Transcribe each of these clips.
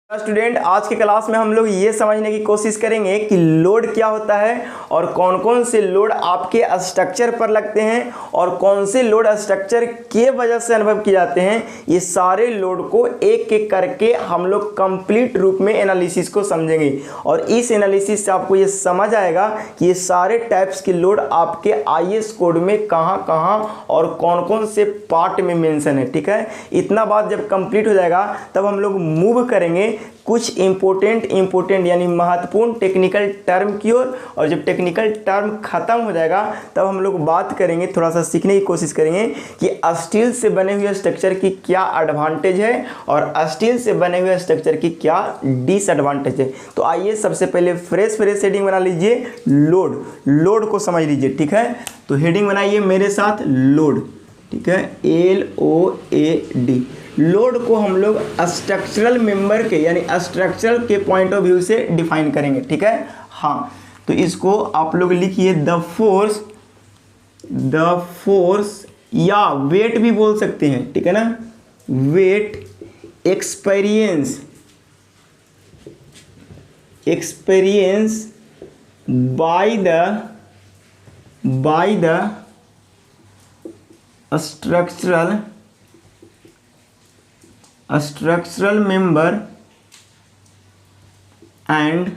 Student, आज के class में हम लोग ये समझने की कोशिश करेंगे कि लोड क्या होता है और कौन कौन से लोड आपके स्ट्रक्चर पर लगते हैं और कौन से लोड स्ट्रक्चर के वजह से अनुभव किए जाते हैं। ये सारे लोड को एक एक करके हम लोग कंप्लीट रूप में एनालिसिस को समझेंगे और इस एनालिसिस से आपको ये समझ आएगा कि ये सारे टाइप्स के लोड आपके आईएएस कोड में कहाँ कहाँ और कौन कौन से पार्ट में मेंशन है। ठीक है, इतना बात जब कंप्लीट हो जाएगा तब हम लोग मूव करेंगे कुछ इंपॉर्टेंट यानी महत्वपूर्ण टेक्निकल टर्म की ओर। और जब टेक्निकल टर्म खत्म हो जाएगा तब हम लोग बात करेंगे, थोड़ा सा सीखने की कोशिश करेंगे कि स्टील से बने हुए स्ट्रक्चर की क्या एडवांटेज है और स्टील से बने हुए स्ट्रक्चर की क्या डिसएडवांटेज है। तो आइए सबसे पहले फ्रेश हेडिंग बना लीजिए, लोड को समझ लीजिए। ठीक है, तो हेडिंग बनाइए मेरे साथ, लोड। ठीक है, LOAD। लोड को हम लोग स्ट्रक्चरल मेंबर के यानी स्ट्रक्चरल के पॉइंट ऑफ व्यू से डिफाइन करेंगे। ठीक है, हाँ, तो इसको आप लोग लिखिए द फोर्स या वेट भी बोल सकते हैं। ठीक है ना, weight experience by the structural member and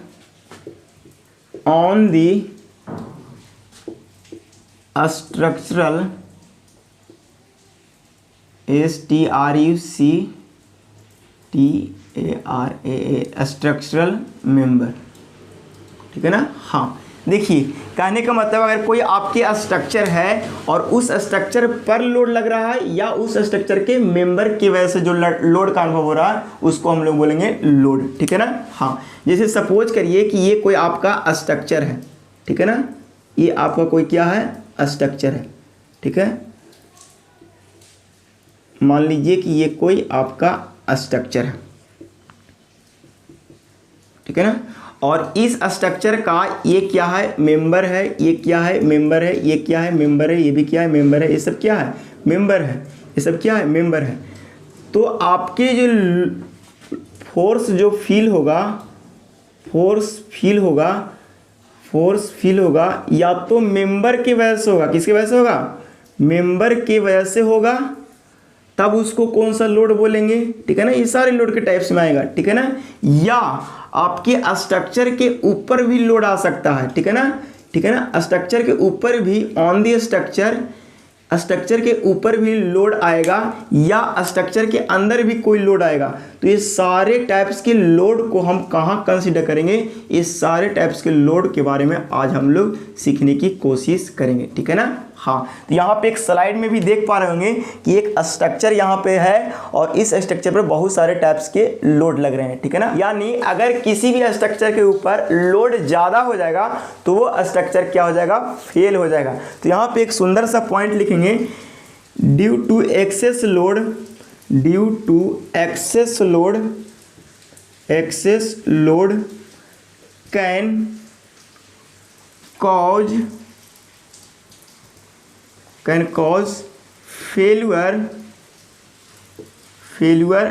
on the structural structural member। ठीक है ना, हाँ, देखिए कहने का मतलब अगर कोई आपके स्ट्रक्चर है और उस स्ट्रक्चर पर लोड लग रहा है या उस स्ट्रक्चर के मेंबर की वजह से जो लोड का अनुभव हो रहा है उसको हम लोग बोलेंगे लोड। ठीक है ना, हाँ, जैसे सपोज करिए कि ये कोई आपका स्ट्रक्चर है। ठीक है ना, ये आपका कोई क्या है, स्ट्रक्चर है। ठीक है, मान लीजिए कि ये कोई आपका स्ट्रक्चर है। ठीक है ना, और इस स्ट्रक्चर का ये क्या है, मेंबर है, ये क्या है, मेंबर है, ये क्या है, मेंबर है, ये भी क्या है, मेंबर है, ये सब क्या है, मेंबर है, ये सब क्या है, मेंबर है। तो आपके जो फोर्स जो फील होगा या तो मेंबर की वजह से होगा। किसकी वजह से होगा, मेंबर की वजह से होगा, तब उसको कौन सा लोड बोलेंगे। ठीक है ना, ये सारे लोड के टाइप्स में आएगा। ठीक है ना, या आपके स्ट्रक्चर के ऊपर भी लोड आ सकता है। ठीक है ना, स्ट्रक्चर के ऊपर भी ऑन दी स्ट्रक्चर के ऊपर भी लोड आएगा या स्ट्रक्चर के अंदर भी कोई लोड आएगा। तो ये सारे टाइप्स के लोड को हम कहाँ कंसीडर करेंगे, ये सारे टाइप्स के लोड के बारे में आज हम लोग सीखने की कोशिश करेंगे। ठीक है ना, हाँ, तो यहाँ पे एक स्लाइड में भी देख पा रहे होंगे कि एक स्ट्रक्चर यहाँ पे है और इस स्ट्रक्चर पर बहुत सारे टाइप्स के लोड लग रहे हैं। ठीक है ना, यानी अगर किसी भी स्ट्रक्चर के ऊपर लोड ज़्यादा हो जाएगा तो वो स्ट्रक्चर क्या हो जाएगा, फेल हो जाएगा। तो यहाँ पे एक सुंदर सा पॉइंट लिखेंगे, due to excess load can cause failure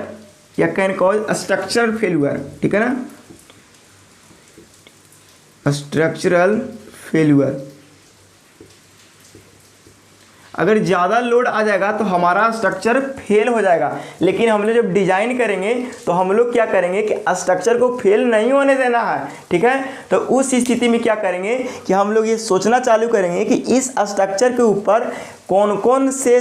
या कैन कॉज स्ट्रक्चरल फेल्यूर। ठीक है ना, स्ट्रक्चरल फेल्यूर। अगर ज़्यादा लोड आ जाएगा तो हमारा स्ट्रक्चर फेल हो जाएगा, लेकिन हम लोग जब डिजाइन करेंगे तो हम लोग क्या करेंगे कि स्ट्रक्चर को फेल नहीं होने देना है। ठीक है, तो उस स्थिति में क्या करेंगे कि हम लोग ये सोचना चालू करेंगे कि इस स्ट्रक्चर के ऊपर कौन कौन से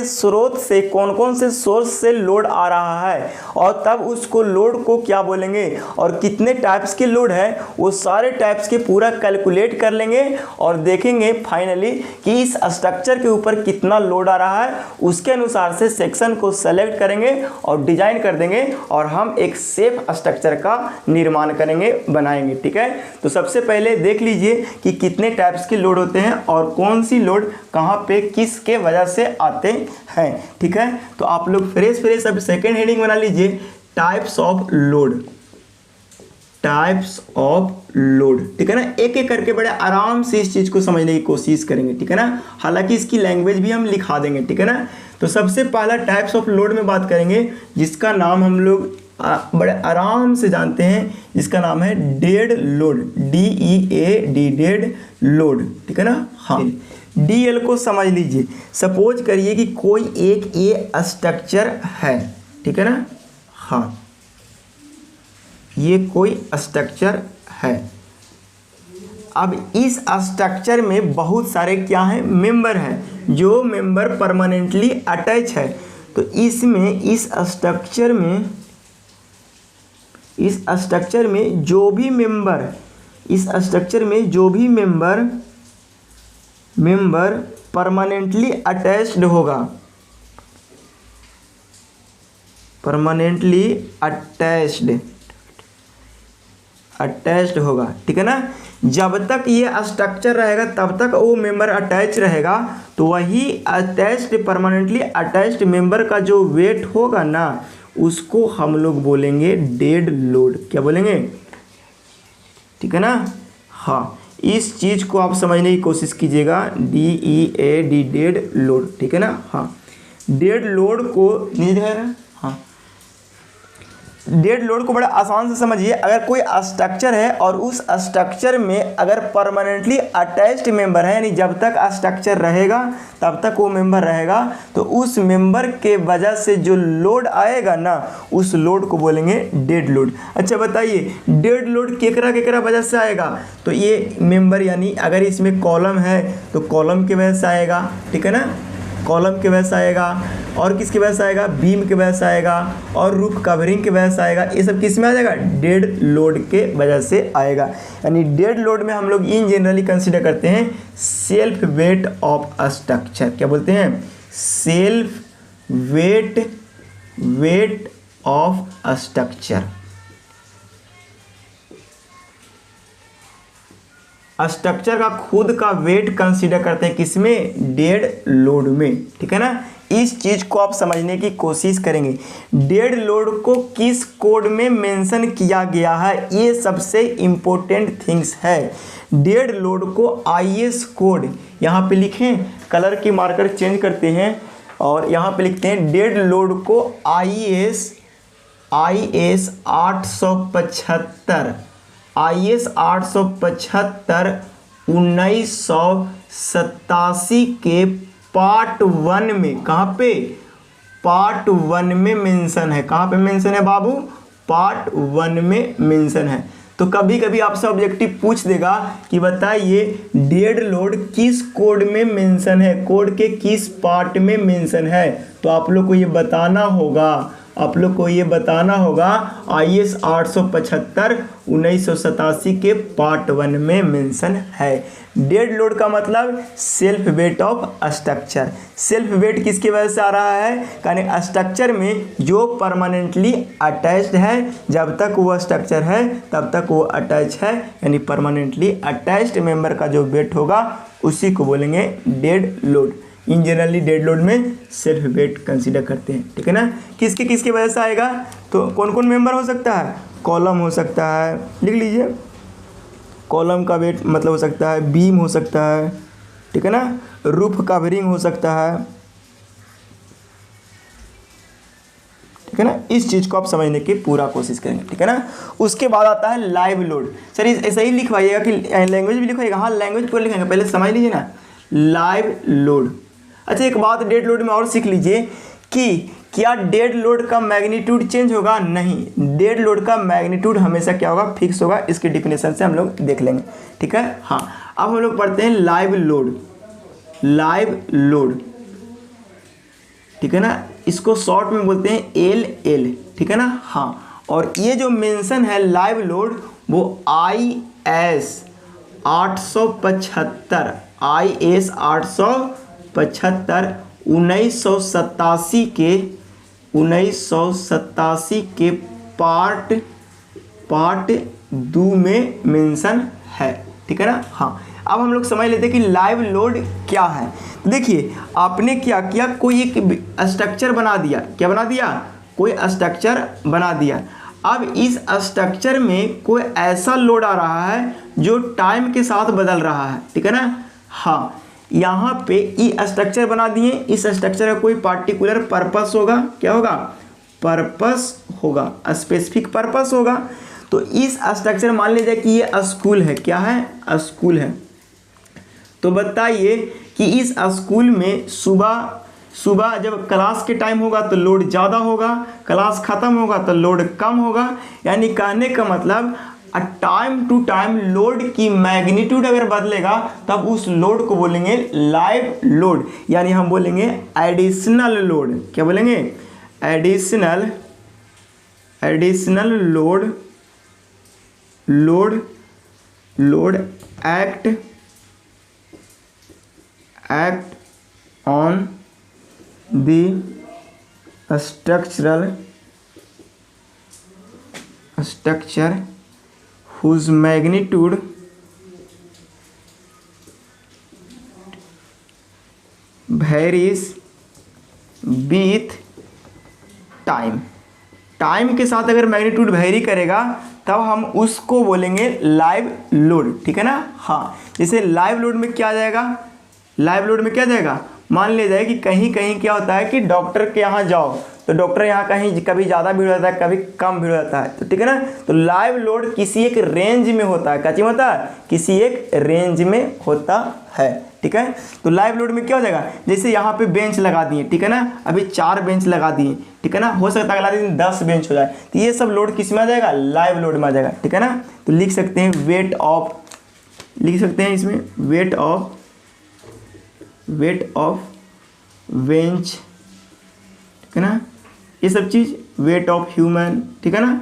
सोर्स से लोड आ रहा है और तब उसको लोड को क्या बोलेंगे और कितने टाइप्स के लोड है वो सारे टाइप्स के पूरा कैलकुलेट कर लेंगे और देखेंगे फाइनली कि इस स्ट्रक्चर के ऊपर कितना लोड आ रहा है। उसके अनुसार से सेक्शन को सेलेक्ट करेंगे और डिजाइन कर देंगे और हम एक सेफ स्ट्रक्चर का निर्माण करेंगे, बनाएंगे। ठीक है, तो सबसे पहले देख लीजिए कि कितने टाइप्स के लोड होते हैं और कौन सी लोड कहाँ पे किसके वजह से आते हैं। ठीक है, तो आप लोग फ्रेश अब सेकेंड हेडिंग बना लीजिए, types of load. Types of load. ठीक है ना, एक एक करके बड़े आराम से इस चीज़ को समझने की कोशिश करेंगे। ठीक है ना, हालांकि इसकी लैंग्वेज भी हम लिखा देंगे। ठीक है ना, तो सबसे पहला टाइप्स ऑफ लोड में बात करेंगे जिसका नाम हम लोग बड़े आराम से जानते हैं, जिसका नाम है dead load, DEAD, dead load, ठीक है ना। हाँ, DL को समझ लीजिए, सपोज करिए कि कोई एक ये स्ट्रक्चर है, ठीक है ना। हाँ, ये कोई स्ट्रक्चर है। अब इस स्ट्रक्चर में बहुत सारे क्या हैं, मेंबर हैं, जो मेंबर परमानेंटली अटैच है। तो इसमें इस स्ट्रक्चर में जो भी मेंबर, इस स्ट्रक्चर में जो भी मेंबर परमानेंटली अटैच्ड होगा, परमानेंटली अटैच्ड होगा, ठीक है ना। जब तक ये स्ट्रक्चर रहेगा तब तक वो मेंबर अटैच रहेगा। तो वही अटैच्ड, परमानेंटली अटैच्ड मेंबर का जो वेट होगा ना, उसको हम लोग बोलेंगे डेड लोड। क्या बोलेंगे, ठीक है ना। हाँ, इस चीज़ को आप समझने की कोशिश कीजिएगा, DEAD, डेड लोड, ठीक है ना। हाँ, डेड लोड को नहीं दिखाया ना। हाँ, डेड लोड को बड़ा आसान से समझिए। अगर कोई स्ट्रक्चर है और उस स्ट्रक्चर में अगर परमानेंटली अटैच्ड मेंबर है, यानी जब तक स्ट्रक्चर रहेगा तब तक वो मेंबर रहेगा, तो उस मेंबर के वजह से जो लोड आएगा ना, उस लोड को बोलेंगे डेड लोड। अच्छा बताइए, डेड लोड केकरा वजह से आएगा? तो ये मेंबर, यानी अगर इसमें कॉलम है तो कॉलम की वजह से आएगा, ठीक है ना, कॉलम की वजह से आएगा। और किसकी वजह से आएगा? बीम की वजह से आएगा, और रूफ कवरिंग की वजह से आएगा। ये सब किस में आ जाएगा? डेड लोड के वजह से आएगा। यानी डेड लोड में हम लोग इन जनरली कंसीडर करते हैं सेल्फ वेट ऑफ स्ट्रक्चर। क्या बोलते हैं? Self weight of structure. Structure का खुद का वेट कंसीडर करते हैं किसमें? डेड लोड में, ठीक है ना। इस चीज को आप समझने की कोशिश करेंगे। डेड लोड को किस कोड में मेंशन किया गया है, ये सबसे इंपॉर्टेंट थिंग्स है। डेड लोड को IS कोड यहाँ पे लिखें, कलर की मार्कर चेंज करते हैं और यहाँ पे लिखते हैं डेड लोड को IS 875 IS 875 1987 के पार्ट 1 में, कहाँ पे? पार्ट 1 में मेंशन है। कहाँ पे मेंशन है बाबू? पार्ट 1 में मेंशन है। तो कभी कभी आपसे ऑब्जेक्टिव पूछ देगा कि बताइए डेड लोड किस कोड में मेंशन है, कोड के किस पार्ट में मेंशन है। तो आप लोग को ये बताना होगा, IS 875 1987 के पार्ट 1 में मेंशन है। डेड लोड का मतलब self weight of structure. Self weight किसकी वजह से आ रहा है? यानी स्ट्रक्चर में जो परमानेंटली अटैच्ड है, जब तक वो स्ट्रक्चर है तब तक वो अटैच है, यानी परमानेंटली अटैच्ड मेंबर का जो वेट होगा उसी को बोलेंगे डेड लोड। इन जनरली डेड लोड में सेल्फ वेट कंसीडर करते हैं, ठीक है ना। किसके वजह से आएगा? तो कौन कौन मेंबर हो सकता है? कॉलम हो सकता है, लिख लीजिए, कॉलम का वेट मतलब हो सकता है, बीम हो सकता है, ठीक है ना, रूफ कवरिंग हो सकता है, ठीक है ना। इस चीज़ को आप समझने की पूरा कोशिश करेंगे, ठीक है ना। उसके बाद आता है लाइव लोड। सर ऐसा ही लिखवाइएगा कि लैंग्वेज भी लिखवाइएगा? हाँ, लैंग्वेज पूरा लिखेंगे, पहले समझ लीजिए ना, लाइव लोड। अच्छा, एक बात डेड लोड में और सीख लीजिए कि क्या डेड लोड का मैग्नीट्यूड चेंज होगा? नहीं, डेड लोड का मैग्नीट्यूड हमेशा क्या होगा? फिक्स होगा। इसके डिफिनेशन से हम लोग देख लेंगे, ठीक है। हाँ, अब हम लोग पढ़ते हैं लाइव लोड। ठीक है ना, इसको शॉर्ट में बोलते हैं LL, ठीक है ना। हाँ, और ये जो मेंशन है लाइव लोड वो IS 875 1987 के पार्ट 2 में मेंशन है, ठीक है ना। हाँ, अब हम लोग समझ लेते हैं कि लाइव लोड क्या है। तो देखिए, आपने क्या किया, कोई एक स्ट्रक्चर बना दिया। क्या बना दिया? कोई स्ट्रक्चर बना दिया। अब इस स्ट्रक्चर में कोई ऐसा लोड आ रहा है जो टाइम के साथ बदल रहा है, ठीक है ना। हाँ, यहाँ पे ये स्ट्रक्चर बना दिए। इस स्ट्रक्चर का कोई पार्टिकुलर पर्पस होगा। क्या होगा? पर्पस होगा, स्पेसिफिक पर्पस होगा। तो इस स्ट्रक्चर मान लीजिए कि ये स्कूल है, क्या है, स्कूल है। तो बताइए कि इस स्कूल में सुबह जब क्लास के टाइम होगा तो लोड ज़्यादा होगा, क्लास ख़त्म होगा तो लोड कम होगा। यानी कहने का मतलब टाइम टू टाइम लोड की मैग्नीट्यूड अगर बदलेगा तब उस लोड को बोलेंगे लाइव लोड, यानी हम बोलेंगे एडिशनल लोड। क्या बोलेंगे, additional load act on the structure whose magnitude varies with time के साथ अगर मैग्नीट्यूड वेरी करेगा तब हम उसको बोलेंगे लाइव लोड। ठीक है ना। हाँ, जैसे लाइव लोड में क्या आ जाएगा, मान लिया जाए कि कहीं कहीं क्या होता है कि डॉक्टर के यहाँ जाओ तो डॉक्टर यहाँ कहीं कभी ज़्यादा भीड़ होता है, कभी कम भीड़ होता है। तो ठीक है ना। तो लाइव लोड किसी एक रेंज में होता है, क्या होता है, किसी एक रेंज में होता है। ठीक है। तो लाइव लोड में क्या हो जाएगा, जैसे यहाँ पे बेंच लगा दिए, ठीक है ना, अभी 4 बेंच लगा दिए, ठीक है ना, हो सकता है अगला दिन 10 बेंच हो जाए। तो ये सब लोड किस में आ जाएगा, लाइव लोड में आ जाएगा। ठीक है ना। तो लिख सकते हैं वेट ऑफ इसमें वेट ऑफ बेंच, ठीक है ना, ये सब चीज़ वेट ऑफ ह्यूमन, ठीक है ना,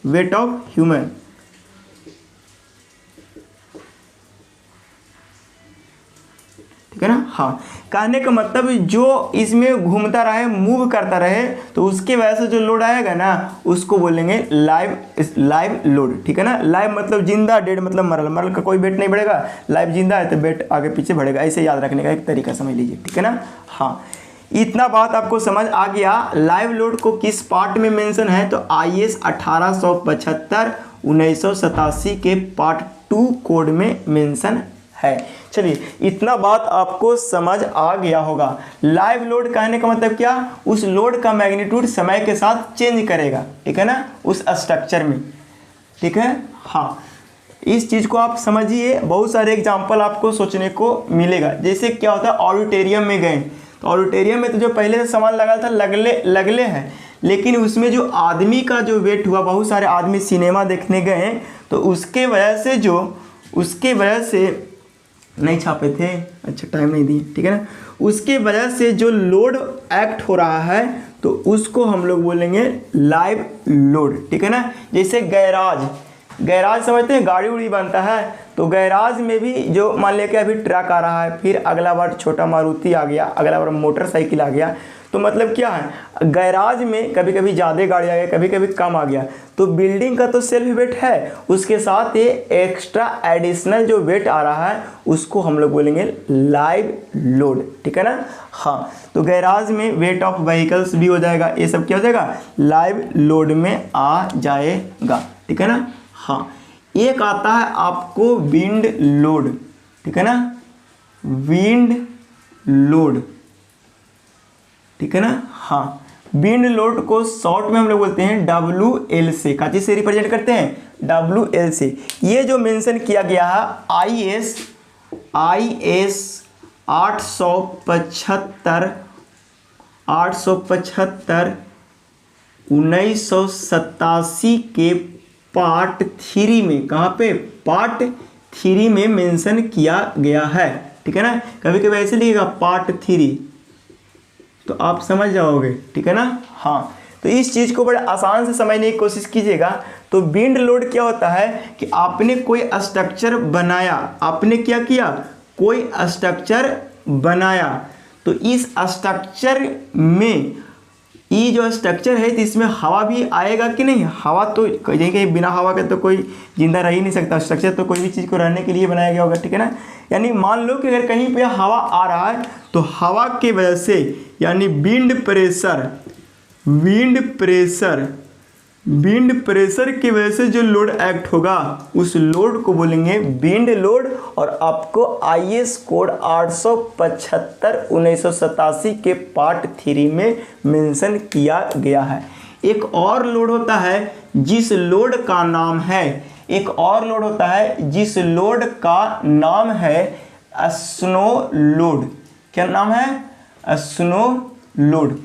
वेट ऑफ ह्यूमन। ठीक है ना। हाँ, कहने का मतलब जो इसमें घूमता रहे, मूव करता रहे, तो उसके वजह से जो लोड आएगा ना उसको बोलेंगे लाइव लोड। ठीक है ना। लाइव मतलब जिंदा, डेड मतलब मरल का कोई वेट नहीं बढ़ेगा, लाइव जिंदा है तो वेट आगे पीछे बढ़ेगा। ऐसे याद रखने का एक तरीका समझ लीजिए। ठीक है ना। हाँ, इतना बात आपको समझ आ गया। लाइव लोड को किस पार्ट में मेंशन है, तो IS 1875 1987 के पार्ट 2 कोड में मेंशन है। चलिए, इतना बात आपको समझ आ गया होगा। लाइव लोड कहने का मतलब क्या, उस लोड का मैग्नीट्यूड समय के साथ चेंज करेगा। ठीक है ना, उस स्ट्रक्चर में। ठीक है। हाँ, इस चीज़ को आप समझिए। बहुत सारे एग्जाम्पल आपको सोचने को मिलेगा। जैसे क्या होता है, ऑडिटोरियम में गए तो ऑडिटोरियम में तो जो पहले से सामान लगा था लगले हैं, लेकिन उसमें जो आदमी का जो वेट हुआ, बहुत सारे आदमी सिनेमा देखने गए तो उसके वजह से नहीं छापे थे, अच्छा टाइम नहीं दिए, ठीक है ना, उसके वजह से जो लोड एक्ट हो रहा है तो उसको हम लोग बोलेंगे लाइव लोड। ठीक है ना। जैसे गैराज समझते हैं, गाड़ी उड़ी बनता है, तो गैराज में भी जो मान लिया कि अभी ट्रक आ रहा है, फिर अगला बार छोटा मारुति आ गया, अगला बार मोटरसाइकिल आ गया, तो मतलब क्या है, गैराज में कभी कभी ज़्यादा गाड़ी आ गया, कभी कभी कम आ गया, तो बिल्डिंग का तो सेल्फ वेट है, उसके साथ ये एक्स्ट्रा एडिशनल जो वेट आ रहा है उसको हम लोग बोलेंगे लाइव लोड। ठीक है ना। हाँ, तो गैराज में वेट ऑफ व्हीकल्स भी हो जाएगा, ये सब क्या हो जाएगा, लाइव लोड में आ जाएगा। ठीक है ना। हाँ, एक आता है आपको विंड लोड। ठीक है ना, विंड लोड। ठीक है ना। हाँ, विंड लोड को शॉर्ट में हम लोग बोलते हैं WL से, का चीज से रिप्रेजेंट करते हैं, WL से। ये जो मेंशन किया गया है IS 875 1987 के पार्ट 3 में, कहाँ पे, पार्ट 3 में मेंशन किया गया है। ठीक है ना। कभी कभी ऐसे लिखेगा पार्ट 3 तो आप समझ जाओगे। ठीक है ना। हाँ, तो इस चीज़ को बड़े आसान से समझने की कोशिश कीजिएगा। तो विंड लोड क्या होता है कि आपने कोई स्ट्रक्चर बनाया, आपने क्या किया, कोई स्ट्रक्चर बनाया, तो इस स्ट्रक्चर में ये जो स्ट्रक्चर है तो इसमें हवा भी आएगा कि नहीं, हवा तो कहीं बिना हवा के तो कोई जिंदा रह ही नहीं सकता। स्ट्रक्चर तो कोई भी चीज़ को रहने के लिए बनाया गया होगा। ठीक है ना। यानी मान लो कि अगर कहीं पे हवा आ रहा है तो हवा के वजह से, यानी विंड प्रेशर की वजह से जो लोड एक्ट होगा उस लोड को बोलेंगे विंड लोड। और आपको IS कोड 875 1987 के पार्ट 3 में मेंशन किया गया है। एक और लोड होता है जिस लोड का नाम है, एक और लोड होता है जिस लोड का नाम है स्नो लोड। क्या नाम है? Snow load.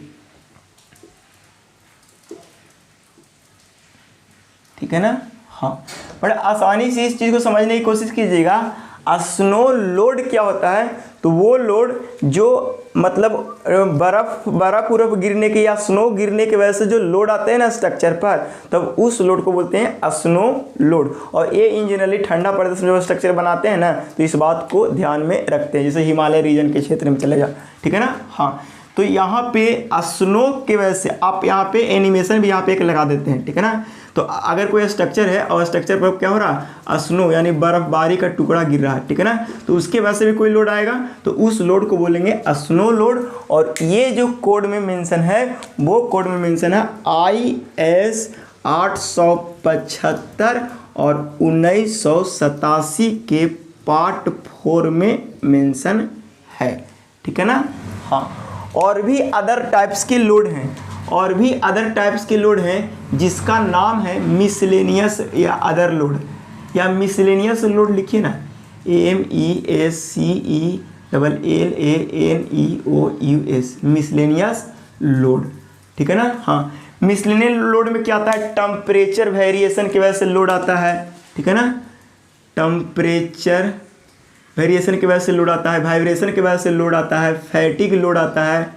ठीक है ना? हाँ, बड़ा आसानी से इस चीज को समझने की कोशिश कीजिएगा। स्नो लोड क्या होता है? तो वो लोड जो मतलब बर्फ गिरने के या स्नो गिरने की वजह से जो लोड आते हैं ना स्ट्रक्चर पर, तब उस लोड को बोलते हैं स्नो लोड। और ये इन जनरली ठंडा प्रदेश में जो स्ट्रक्चर बनाते हैं ना, तो इस बात को ध्यान में रखते हैं, जैसे हिमालय रीजन के क्षेत्र में चले जाओ। ठीक है ना? हाँ, तो यहाँ पे स्नो की वजह से आप यहाँ पे एनिमेशन भी यहाँ पे एक लगा देते हैं। ठीक है ना? तो अगर कोई स्ट्रक्चर है और स्ट्रक्चर पर क्या हो रहा, स्नो यानी बर्फबारी का टुकड़ा गिर रहा है, ठीक है ना, तो उसके वजह से भी कोई लोड आएगा, तो उस लोड को बोलेंगे स्नो लोड। और ये जो कोड में मेंशन है, वो कोड में मेंशन है IS 875 और 1987 के पार्ट 4 में मेंशन है। ठीक है ना? हाँ, और भी अदर टाइप्स के लोड हैं, और भी अदर टाइप्स के लोड हैं जिसका नाम है मिसलेनियस या अदर लोड, या मिसलेनियस लोड लिखिए ना, MESCELLANEOUS, मिसलेनियस लोड। ठीक है ना? हाँ, मिसलेनियस लोड में क्या आता है? टेम्परेचर वेरिएशन की वजह से लोड आता है। ठीक है ना? टेम्परेचर वेरिएशन की वजह से लोड आता है, वाइब्रेशन की वजह से लोड आता है, फैटिग लोड आता है।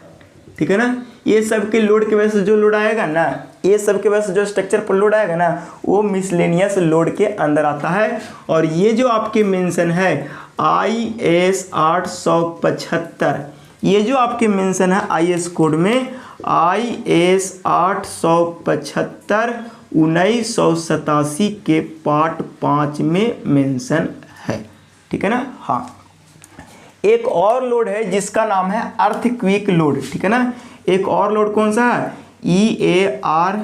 ठीक है ना? ये सब के लोड की वजह से जो लोड आएगा ना, ये सब की वजह से जो स्ट्रक्चर पर लोड आएगा ना, वो मिसलेनियस लोड के अंदर आता है। और ये जो आपके मेंशन है IS 875, ये जो आपके मेंशन है IS कोड में IS 875 1987 के पार्ट 5 में मेंशन है। ठीक है ना? हाँ, एक और लोड है जिसका नाम है अर्थक्वेक लोड। ठीक है ना? एक और लोड कौन सा है? EARTH,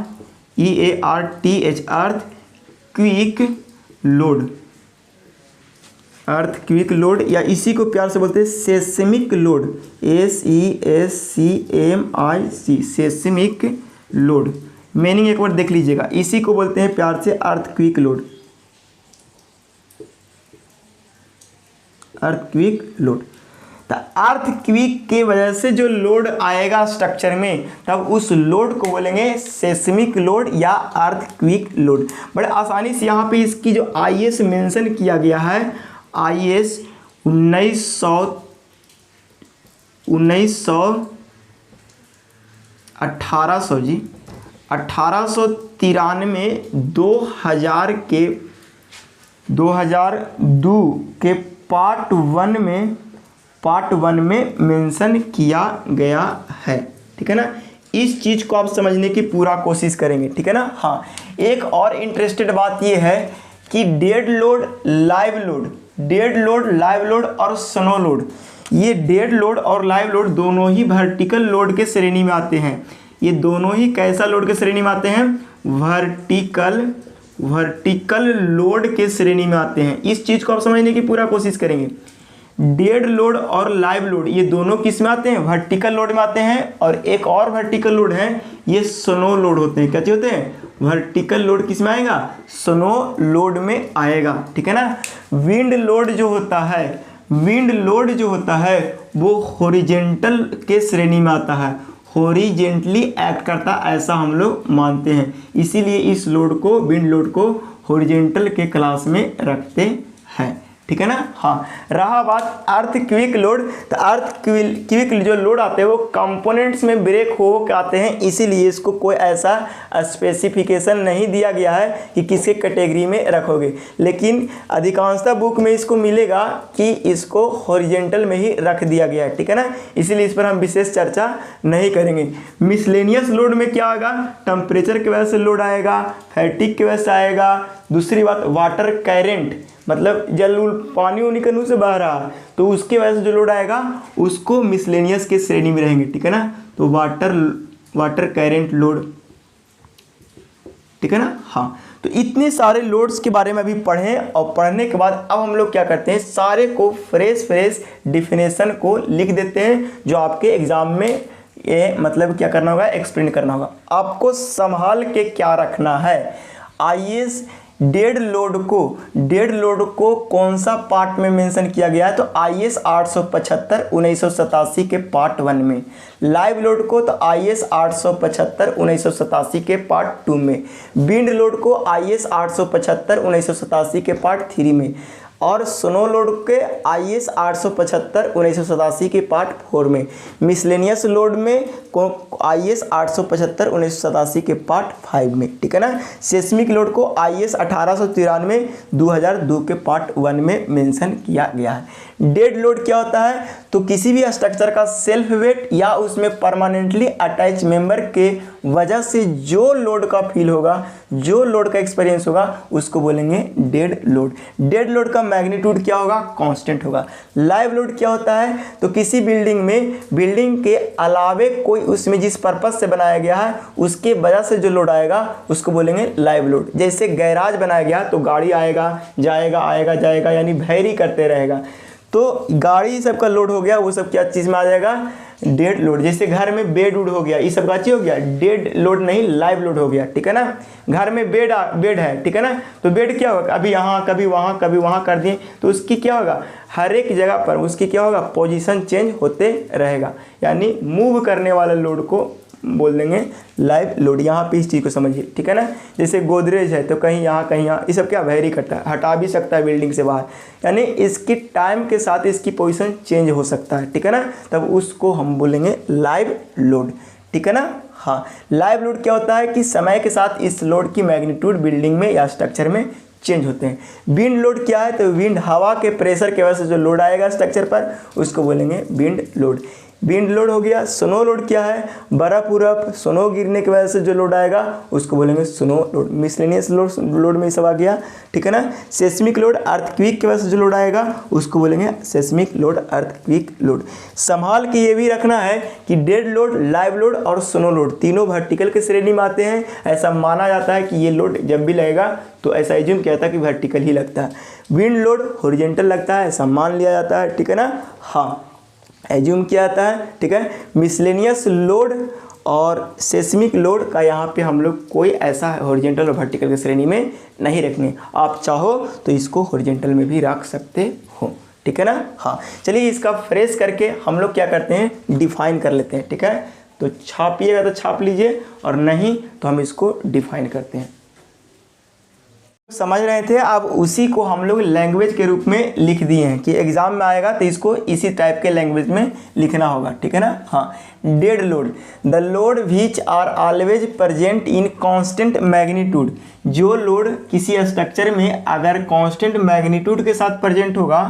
earthquake load. Earthquake load, या इसी को प्यार से बोलते हैं seismic load, SESCMIC, seismic load. Meaning एक बार देख लीजिएगा, इसी को बोलते हैं प्यार से अर्थक्वेक लोड, अर्थक्वेक लोड। तो अर्थक्वेक के वजह से जो लोड आएगा स्ट्रक्चर में, तब उस लोड को बोलेंगे सेस्मिक लोड या अर्थक्वेक लोड। बड़े आसानी से यहाँ पे इसकी जो IS मेंशन किया गया है, IS 1893 जी, 1893 2002 के पार्ट 1 में मेंशन किया गया है। ठीक है ना? इस चीज़ को आप समझने की पूरा कोशिश करेंगे। ठीक है ना? हाँ, एक और इंटरेस्टेड बात ये है कि dead load, live load, dead load, live load और स्नो लोड, ये डेड लोड और लाइव लोड दोनों ही वर्टिकल लोड के श्रेणी में आते हैं। ये दोनों ही कैसा लोड के श्रेणी में आते हैं? वर्टिकल लोड के श्रेणी में आते हैं। इस चीज़ को आप समझने की पूरा कोशिश करेंगे। डेड लोड और लाइव लोड ये दोनों किस में आते हैं? वर्टिकल लोड में आते हैं। और एक और वर्टिकल लोड है, ये स्नो लोड होते हैं। क्या होते हैं? वर्टिकल लोड किस में आएगा? स्नो लोड में आएगा। ठीक है ना? विंड लोड जो होता है, विंड लोड जो होता है वो हॉरिजेंटल के श्रेणी में आता है, हॉरिजेंटली एक्ट करता, ऐसा हम लोग मानते हैं। इसीलिए इस लोड को, विंड लोड को हॉरिजेंटल के क्लास में रखते हैं। ठीक है ना? हाँ, रहा बात अर्थक्वेक लोड, तो अर्थक्वेक जो लोड आते हैं वो कंपोनेंट्स में ब्रेक हो के आते हैं, इसीलिए इसको कोई ऐसा स्पेसिफिकेशन नहीं दिया गया है कि किसके कैटेगरी में रखोगे, लेकिन अधिकांशतः बुक में इसको मिलेगा कि इसको हॉरिजेंटल में ही रख दिया गया है। ठीक है ना? इसीलिए इस पर हम विशेष चर्चा नहीं करेंगे। मिसलेनियस लोड में क्या आएगा? टेम्परेचर की वजह से लोड आएगा, फैटिक की वजह से आएगा। दूसरी बात, वाटर करेंट, मतलब जल पानी उनी के मुंह से बह रहा है, तो उसके वजह से जो लोड आएगा उसको मिसलेनियस के श्रेणी में रहेंगे। ठीक है ना? तो वाटर करेंट लोड। ठीक है ना? हाँ, तो इतने सारे लोड्स के बारे में अभी पढ़ें, और पढ़ने के बाद अब हम लोग क्या करते हैं, सारे को फ्रेश डिफिनेशन को लिख देते हैं, जो आपके एग्जाम में ये मतलब क्या करना होगा, एक्सप्लेन करना होगा। आपको संभाल के क्या रखना है, आईएएस डेड लोड को कौन सा पार्ट में मेंशन किया गया है, तो आईएएस 875 1987 के पार्ट 1 में। लाइव लोड को तो आईएएस 875 1987 के पार्ट 2 में। विंड लोड को आईएएस 875 1987 के पार्ट 3 में। और स्नो लोड के आईएएस 875 1987 के पार्ट 4 में। मिसलेनियस लोड में आईएएस 875 1987 के पार्ट 5 में, ठीक है ना। सेस्मिक लोड को आईएएस 1893 2002 के पार्ट 1 में मेंशन किया गया है। डेड लोड क्या होता है, तो किसी भी स्ट्रक्चर का सेल्फ वेट या उसमें परमानेंटली अटैच मेंबर के वजह से जो लोड का फील होगा, जो लोड का एक्सपीरियंस होगा, उसको बोलेंगे डेड लोड। डेड लोड का मैग्नीट्यूड क्या होगा, कांस्टेंट होगा। लाइव लोड क्या होता है, तो किसी बिल्डिंग में बिल्डिंग के अलावे कोई उसमें जिस पर्पस से बनाया गया है उसके वजह से जो लोड आएगा उसको बोलेंगे लाइव लोड। जैसे गैराज बनाया गया तो गाड़ी आएगा जाएगा आएगा जाएगा यानी वैरी करते रहेगा, तो गाड़ी सब का लोड हो गया, वो सब क्या चीज़ में आ जाएगा, डेड लोड। जैसे घर में बेड उड हो गया, ये सब का चीज हो गया, डेड लोड नहीं लाइव लोड हो गया, ठीक है ना। घर में बेड है, ठीक है ना, तो बेड क्या होगा, अभी यहाँ कभी वहाँ कर दिए तो उसकी क्या होगा, हर एक जगह पर उसकी क्या होगा, पोजीशन चेंज होते रहेगा, यानी मूव करने वाले लोड को बोल देंगे लाइव लोड। यहाँ पे इस चीज़ को समझिए, ठीक है ना। जैसे गोदरेज है तो कहीं यहाँ ये सब क्या वेरी करता है, हटा भी सकता है बिल्डिंग से बाहर, यानी इसकी टाइम के साथ इसकी पोजीशन चेंज हो सकता है, ठीक है ना, तब उसको हम बोलेंगे लाइव लोड, ठीक है ना। हाँ, लाइव लोड क्या होता है कि समय के साथ इस लोड की मैग्नीट्यूड बिल्डिंग में या स्ट्रक्चर में चेंज होते हैं। विंड लोड क्या है, तो विंड हवा के प्रेशर की वजह से जो लोड आएगा स्ट्रक्चर पर उसको बोलेंगे विंड लोड। विंड लोड हो गया। स्नो लोड क्या है, बर्फ उर्फ स्नो गिरने की वजह से जो लोड आएगा उसको बोलेंगे स्नो लोड। मिसलेनियस लोड में सब आ गया, ठीक है ना। सेस्मिक लोड अर्थक्वेक की वजह से जो लोड आएगा उसको बोलेंगे सेस्मिक लोड, अर्थक्वेक लोड। संभाल के ये भी रखना है कि डेड लोड, लाइव लोड और स्नो लोड तीनों वर्टिकल के श्रेणी में आते हैं। ऐसा माना जाता है कि ये लोड जब भी लगेगा तो ऐसा एज्यूम किया था कि वर्टिकल ही लगता है। विंड लोड हॉरिजॉन्टल लगता है, ऐसा मान लिया जाता है, ठीक है ना। हाँ, एज्यूम किया जाता है, ठीक है। मिसलेनियस लोड और सेस्मिक लोड का यहाँ पे हम लोग कोई ऐसा हॉरिजॉन्टल और वर्टिकल की श्रेणी में नहीं रखने, आप चाहो तो इसको हॉरिजॉन्टल में भी रख सकते हो, ठीक है ना। हाँ, चलिए इसका फ्रेश करके हम लोग क्या करते हैं, डिफाइन कर लेते हैं, ठीक है। तो छापिएगा तो छाप लीजिए और नहीं तो हम इसको डिफाइन करते हैं। समझ रहे थे, अब उसी को हम लोग लैंग्वेज के रूप में लिख दिए हैं कि एग्जाम में आएगा तो इसको इसी टाइप के लैंग्वेज में लिखना होगा, ठीक है ना। हाँ, dead load, the load which are always present in constant magnitude. जो लोड किसी स्ट्रक्चर में अगर कांस्टेंट मैग्नीट्यूड के साथ प्रेजेंट होगा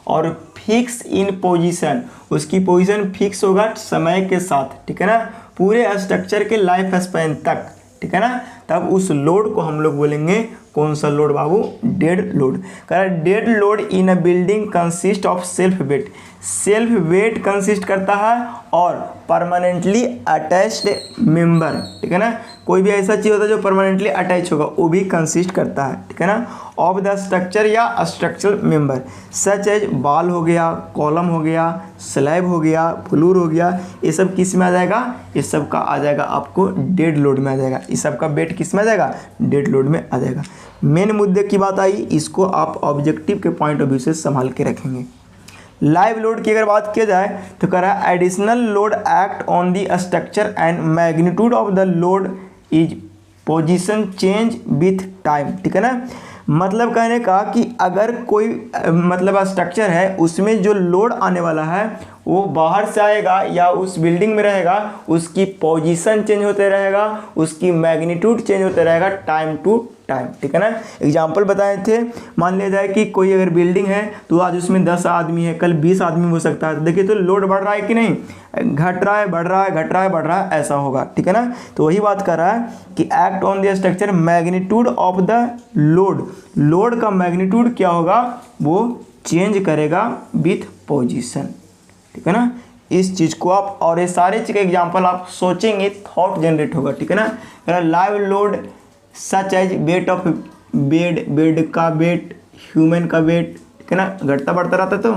और फिक्स इन पोजीशन, उसकी पोजीशन फिक्स होगा समय के साथ, ठीक है ना, पूरे स्ट्रक्चर के लाइफ स्पैन तक, ठीक है ना, तब उस लोड को हम लोग बोलेंगे कौन सा लोड बाबू, डेड लोड। कह dead load in a building consist of self weight, self weight consist करता है और परमानेंटली अटैच्ड मेंबर, ठीक है ना। कोई भी ऐसा चीज़ होता है जो परमानेंटली अटैच होगा वो भी कंसिस्ट करता है, ठीक है ना, ऑफ द स्ट्रक्चर या स्ट्रक्चरल मेंबर सच एज बाल हो गया, कॉलम हो गया, स्लैब हो गया, फ्लोर हो गया, ये सब किस में आ जाएगा, ये सब का आ जाएगा आपको डेड लोड में आ जाएगा। इस सब का वेट किस में आ जाएगा, डेड लोड में आ जाएगा। मेन मुद्दे की बात आई, इसको आप ऑब्जेक्टिव के पॉइंट ऑफ व्यू से संभाल के रखेंगे। लाइव लोड की अगर बात किया जाए तो कह रहा है additional load act on the structure and magnitude of the load is position change with time, ठीक है ना। मतलब कहने का कि अगर कोई मतलब स्ट्रक्चर है उसमें जो लोड आने वाला है वो बाहर से आएगा या उस बिल्डिंग में रहेगा, उसकी पोजीशन चेंज होते रहेगा, उसकी मैग्नीट्यूड चेंज होते रहेगा टाइम टू टाइम, ठीक है ना। एग्जाम्पल बताए थे, मान लिया जाए कि कोई अगर बिल्डिंग है तो आज उसमें 10 आदमी है, कल 20 आदमी हो सकता है, तो देखिए तो लोड बढ़ रहा है कि नहीं, घट रहा है, बढ़ रहा है, घट रहा है, बढ़ रहा है, ऐसा होगा, ठीक है ना। तो वही बात कर रहा है कि act on the structure magnitude of the load, load का मैग्नीट्यूड क्या होगा वो चेंज करेगा विथ पोजीशन, ठीक है ना। इस चीज़ को आप और ये सारे चीज़ के एग्जाम्पल आप सोचेंगे, थॉट जनरेट होगा, ठीक है ना। Live load such as weight of bed, bed का वेट, ह्यूमन का वेट, ठीक है ना, घटता बढ़ता रहता। तो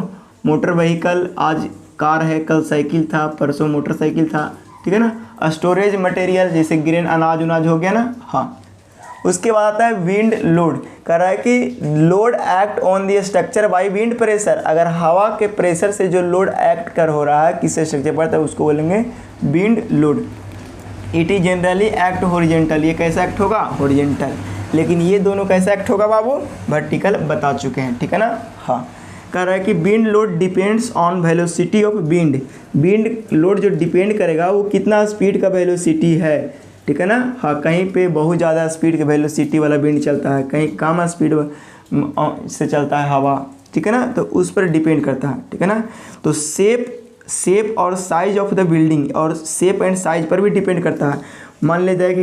मोटर व्हीकल, आज कार है, कल साइकिल था, परसों मोटरसाइकिल था, ठीक है ना। स्टोरेज मटेरियल जैसे ग्रेन अनाज उनाज हो गया ना, हाँ। उसके बाद आता है विंड लोड, कह रहा है कि load act on the structure by wind pressure, अगर हवा के प्रेशर से जो लोड एक्ट कर हो रहा है किसी स्ट्रक्चर पर, तो उसको बोलेंगे wind load. It is generally act horizontal, ये कैसा एक्ट होगा, हॉरिजेंटल। लेकिन ये दोनों कैसा एक्ट होगा बाबू, वर्टिकल बता चुके हैं, ठीक है ना, हाँ। कह रहा है कि wind load depends on velocity of wind, wind load जो डिपेंड करेगा वो कितना स्पीड का वेलोसिटी है, ठीक है ना, हाँ। कहीं पे बहुत ज़्यादा स्पीड के वेलोसिटी वाला विंड चलता है, कहीं कम स्पीड से चलता है हवा, ठीक है ना, तो उस पर डिपेंड करता है, ठीक है ना। तो शेप और साइज ऑफ द बिल्डिंग, और शेप एंड साइज पर भी डिपेंड करता है। मान ले जाए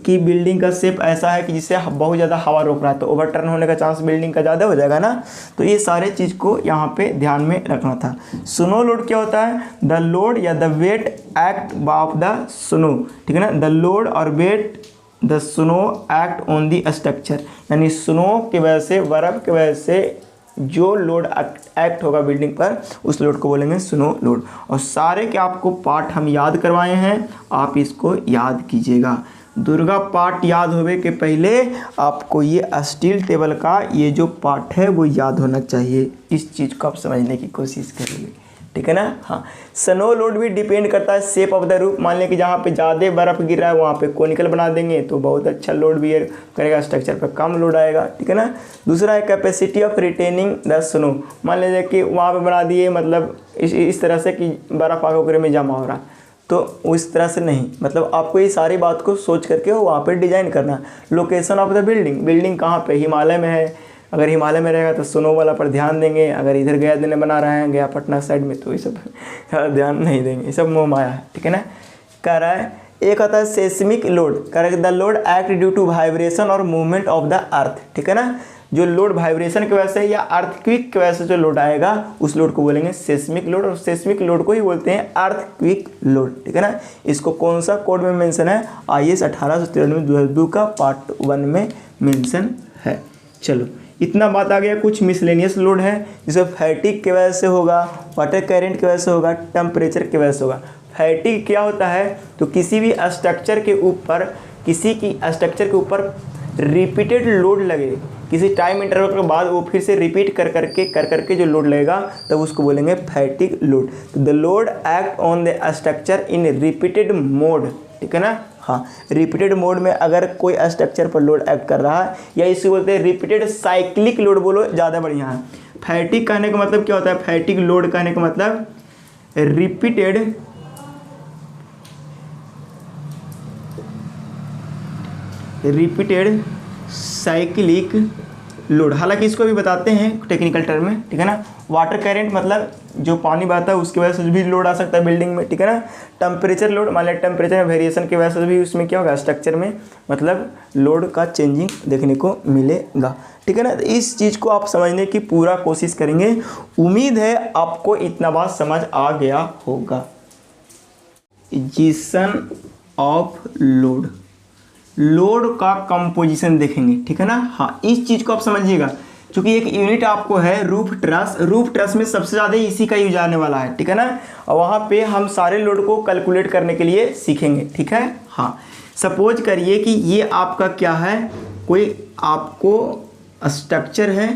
कि बिल्डिंग का शेप ऐसा है कि जिससे बहुत ज़्यादा हवा रोक रहा है, तो ओवरटर्न होने का चांस बिल्डिंग का ज़्यादा हो जाएगा ना। तो ये सारे चीज़ को यहाँ पे ध्यान में रखना था। स्नो लोड क्या होता है, द लोड या the weight act of the snow, ठीक है ना, द लोड और weight the snow act on the structure, यानी स्नो की वजह से, बर्फ़ की वजह से जो लोड एक्ट होगा बिल्डिंग पर, उस लोड को बोलेंगे स्नो लोड। और सारे के आपको पार्ट हम याद करवाए हैं, आप इसको याद कीजिएगा। दुर्गा पार्ट याद होने के पहले आपको ये स्टील टेबल का ये जो पार्ट है वो याद होना चाहिए। इस चीज़ को आप समझने की कोशिश करिए, ठीक है ना, हाँ। स्नो लोड भी डिपेंड करता है शेप ऑफ द रूफ, मान लें कि जहाँ पे ज़्यादा बर्फ़ गिर रहा है वहाँ पे कोनिकल बना देंगे तो बहुत अच्छा लोड बियर करेगा, स्ट्रक्चर पर कम लोड आएगा, ठीक है ना। दूसरा है capacity of retaining the snow, मान लीजिए कि वहाँ पे बना दिए मतलब इस तरह से कि बर्फ़ आगे ओकरे में जमा हो रहा है, तो उस तरह से नहीं, मतलब आपको ये सारी बात को सोच करके वहाँ पर डिज़ाइन करना। Location of the building, building कहाँ पे, हिमालय में है, अगर हिमालय में रहेगा तो स्नो वाला पर ध्यान देंगे, अगर इधर गया दिन बना रहे हैं गया पटना साइड में तो ये सब ध्यान नहीं देंगे, ये सब मोह माया है, ठीक है ना। कह रहा है एक आता है सेस्मिक लोड, कह रहा है the load act due to vibration और मूवमेंट ऑफ द अर्थ, ठीक है ना। जो लोड वाइब्रेशन की वजह से या अर्थक्विक की वजह से जो लोड आएगा उस लोड को बोलेंगे सेस्मिक लोड, और सेस्मिक लोड को ही बोलते हैं अर्थक्विक लोड, ठीक है ना। इसको कौन सा कोड में मेंशन है, IS 1893/2002 का पार्ट 1 में मेंशन है। चलो इतना बात आ गया। कुछ मिसलेनियस लोड है जिसे फैटिग की वजह से होगा, वाटर करंट की वजह से होगा, टेम्परेचर की वजह से होगा। फैटिग क्या होता है, तो किसी भी स्ट्रक्चर के ऊपर रिपीटेड लोड लगे, किसी टाइम इंटरवल के बाद वो फिर से रिपीट कर करके जो लोड लगेगा तब उसको बोलेंगे फैटिग लोड। तो the load act on the structure in repeated mode, ठीक है ना, हाँ। रिपीटेड मोड में अगर कोई स्ट्रक्चर पर लोड एक्ट कर रहा है, या इसे बोलते हैं रिपीटेड साइक्लिक लोड, बोलो ज़्यादा बढ़िया है। फैटिग कहने का मतलब क्या होता है, फैटिग लोड कहने का मतलब रिपीटेड साइक्लिक लोड, हालांकि इसको भी बताते हैं टेक्निकल टर्म में, ठीक है ना। वाटर करंट मतलब जो पानी बहता है उसकी वजह से भी लोड आ सकता है बिल्डिंग में, ठीक है ना। टेम्परेचर लोड, मान लिया टेम्परेचर में वेरिएशन की वजह से भी उसमें क्या होगा, स्ट्रक्चर में मतलब लोड का चेंजिंग देखने को मिलेगा, ठीक है ना। तो इस चीज़ को आप समझने की पूरा कोशिश करेंगे। उम्मीद है आपको इतना बात समझ आ गया होगा। पोजीशन ऑफ लोड, लोड का कंपोजिशन देखेंगे, ठीक है ना, हाँ। इस चीज़ को आप समझिएगा, क्योंकि एक यूनिट आपको है रूफ ट्रस में सबसे ज़्यादा इसी का यूज आने वाला है, ठीक है ना। और वहाँ पे हम सारे लोड को कैलकुलेट करने के लिए सीखेंगे, ठीक है, हाँ। सपोज करिए कि ये आपका क्या है, कोई आपको स्ट्रक्चर है,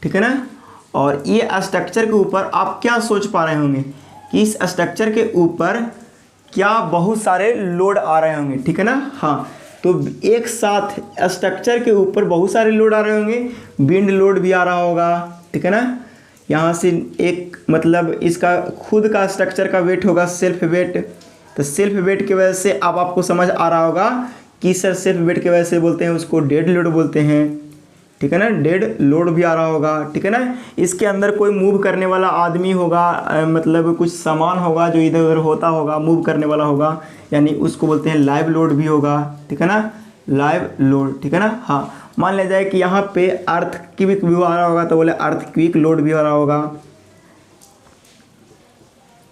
ठीक है ना, और ये स्ट्रक्चर के ऊपर आप क्या सोच पा रहे होंगे कि इस स्ट्रक्चर के ऊपर क्या बहुत सारे लोड आ रहे होंगे, ठीक है ना, हाँ। तो एक साथ स्ट्रक्चर के ऊपर बहुत सारे लोड आ रहे होंगे, विंड लोड भी आ रहा होगा, ठीक है ना। यहाँ से एक मतलब इसका खुद का स्ट्रक्चर का वेट होगा सेल्फ वेट, तो सेल्फ वेट की वजह से अब आपको समझ आ रहा होगा कि सर सेल्फ वेट की वजह से बोलते हैं उसको डेड लोड बोलते हैं, ठीक है ना। डेड लोड भी आ रहा होगा, ठीक है ना। इसके अंदर कोई मूव करने वाला आदमी होगा, मतलब कुछ सामान होगा जो इधर उधर होता होगा, मूव करने वाला होगा, यानी उसको बोलते हैं लाइव लोड भी होगा, ठीक है ना, लाइव लोड, ठीक है ना, हाँ। मान लिया जाए कि यहाँ पे अर्थ क्विक भी आ रहा होगा तो बोले अर्थ क्विक लोड भी आ रहा होगा,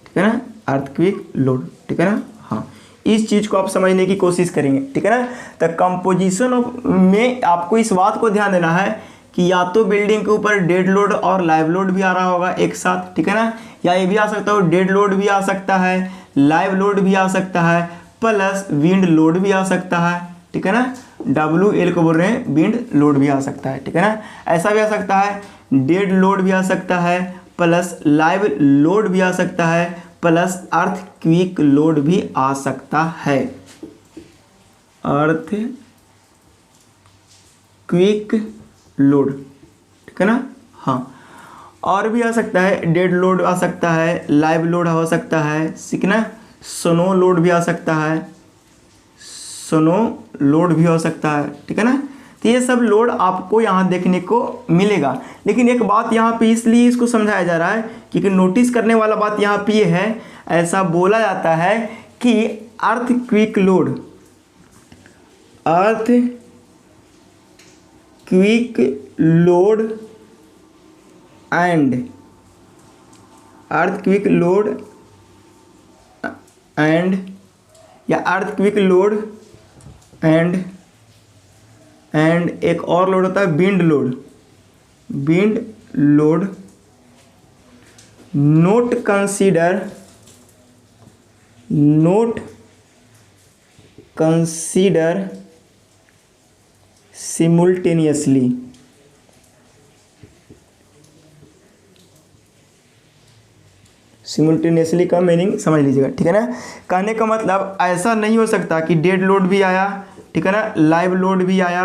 ठीक है ना, अर्थ क्विक लोड, ठीक है ना, हाँ। इस चीज़ को आप समझने की कोशिश करेंगे, ठीक है ना। तो कंपोजिशन में आपको इस बात को ध्यान देना है कि या तो बिल्डिंग के ऊपर डेड लोड और लाइव लोड भी आ रहा होगा एक साथ, ठीक है ना, या ये भी आ सकता है डेड लोड भी आ सकता है, लाइव लोड भी आ सकता है प्लस विंड लोड भी आ सकता है, ठीक है ना। WL को बोल रहे हैं विंड लोड भी आ सकता है, ठीक है ना। ऐसा भी आ सकता है डेड लोड भी आ सकता है प्लस लाइव लोड भी आ सकता है प्लस अर्थ क्विक लोड भी आ सकता है। अर्थ क्विक लोड, ठीक है ना। हाँ, और भी आ सकता है डेड लोड आ सकता है, लाइव लोड हो सकता है, ठीक ना। स्नो लोड भी आ सकता है, स्नो लोड भी हो सकता है, ठीक है ना। तो ये सब लोड आपको यहाँ देखने को मिलेगा। लेकिन एक बात यहाँ पे इसलिए इसको समझाया जा रहा है क्योंकि नोटिस करने वाला बात यहाँ पे ये है, ऐसा बोला जाता है कि earthquake load, earthquake load and earthquake load and या अर्थ क्विक लोड एंड एक और लोड होता है wind load, wind load not consider simultaneously. Simultaneously का मीनिंग समझ लीजिएगा, ठीक है ना। कहने का मतलब ऐसा नहीं हो सकता कि डेड लोड भी आया, ठीक है ना, लाइव लोड भी आया,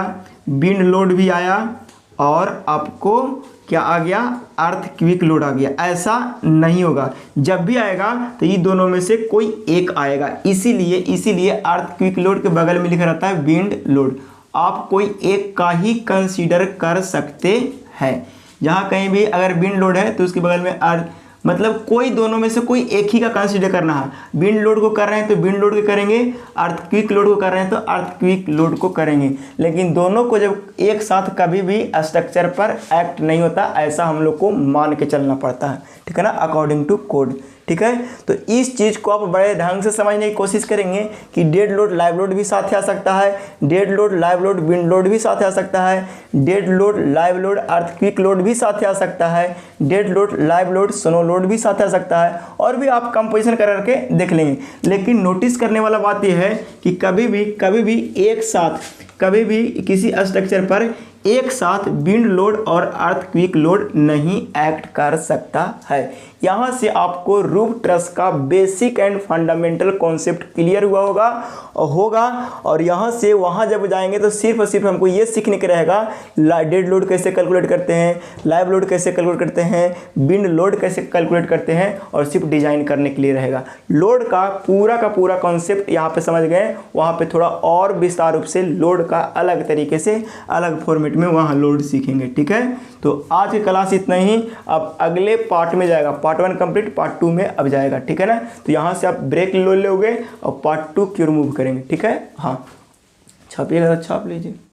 विंड लोड भी आया और आपको क्या आ गया, अर्थ क्विक लोड आ गया। ऐसा नहीं होगा। जब भी आएगा तो ये दोनों में से कोई एक आएगा। इसीलिए अर्थ क्विक लोड के बगल में लिखा रहता है विंड लोड। आप कोई एक का ही कंसीडर कर सकते हैं। जहाँ कहीं भी अगर विंड लोड है तो उसके बगल में अर्थ, मतलब कोई दोनों में से कोई एक ही का कंसीडर करना है। विंड लोड को कर रहे हैं तो विंड लोड को करेंगे, अर्थ क्विक लोड को कर रहे हैं तो अर्थ क्विक लोड को करेंगे। लेकिन दोनों को जब एक साथ कभी भी स्ट्रक्चर पर एक्ट नहीं होता, ऐसा हम लोग को मान के चलना पड़ता है, ठीक है ना, अकॉर्डिंग टू कोड, ठीक है। तो इस चीज़ को आप बड़े ढंग से समझने की कोशिश करेंगे कि डेड लोड लाइव लोड भी साथ आ सकता है, dead load live load wind load भी साथ आ सकता है, dead load live load earthquake load भी साथ आ सकता है, dead load live load snow load भी साथ आ सकता है, और भी आप कंपोजिशन करके देख लेंगे। लेकिन नोटिस करने वाला बात यह है कि कभी भी एक साथ, कभी भी किसी स्ट्रक्चर पर एक साथ विंड लोड और अर्थ क्विक लोड नहीं एक्ट कर सकता है। यहाँ से आपको रूफ ट्रस का basic and fundamental concept clear हुआ होगा और यहाँ से वहाँ जब जाएंगे तो सिर्फ और सिर्फ हमको ये सीखने के रहेगा डेड लोड कैसे कैलकुलेट करते हैं, लाइव लोड कैसे कैलकुलेट करते हैं, विंड लोड कैसे कैलकुलेट करते हैं, और सिर्फ डिजाइन करने के लिए रहेगा। लोड का पूरा कॉन्सेप्ट यहाँ पे समझ गए। वहाँ पे थोड़ा और विस्तार रूप से लोड का अलग तरीके से अलग फॉर्मेट में वहाँ लोड सीखेंगे, ठीक है। तो आज की क्लास इतना ही। अब अगले पार्ट में जाएगा, पार्ट 1 कंप्लीट, पार्ट 2 में अब जाएगा, ठीक है ना। तो यहाँ से आप ब्रेक ले लोगे और पार्ट 2 क्यों रिमूव करेंगे, ठीक है। हाँ, छापिएगा तो छाप लीजिए।